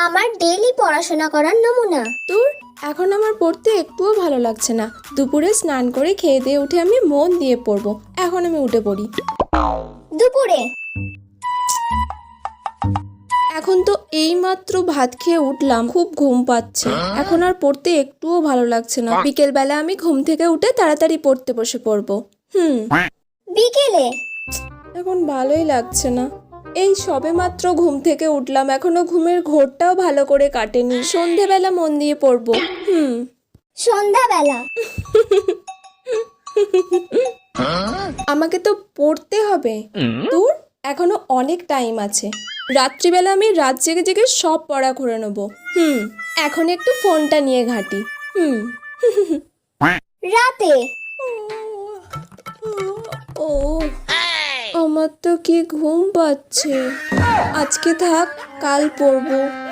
আমার ডেইলি পড়াশোনা করার নমুনা। তোর এখন আমার পড়তে একটুও ভালো লাগছে না। দুপুরে স্নান করে খেয়ে দিয়ে উঠে আমি মন দিয়ে পড়বো। এখন আমি উঠে পড়ি। দুপুরে এখন তো এইমাত্র ভাত খেয়ে উঠলাম, খুব ঘুম পাচ্ছে। এখন আর পড়তে একটুও ভালো লাগছে না। বিকেলবেলা আমি ঘুম থেকে উঠে তাড়াতাড়ি পড়তে বসে পড়বো। বিকেলে এখন ভালোই লাগছে না। এই সবে মাত্র ঘুম থেকে উঠলাম, এখনো ঘুমের ঘোরটাও ভালো করে কাটেনি। সন্ধেবেলা মন দিয়ে পড়বো। সন্ধ্যাবেলা আমাকে তো পড়তে হবে। তোর এখনো অনেক টাইম আছে। রাত্রিবেলা আমি রাত জেগে জেগে সব পড়া করে নেবো। এখন একটু ফোনটা নিয়ে ঘাঁটি। রাতে ও আমার তো কি ঘুম পাচ্ছে। আজকে থাক, কাল পড়বো।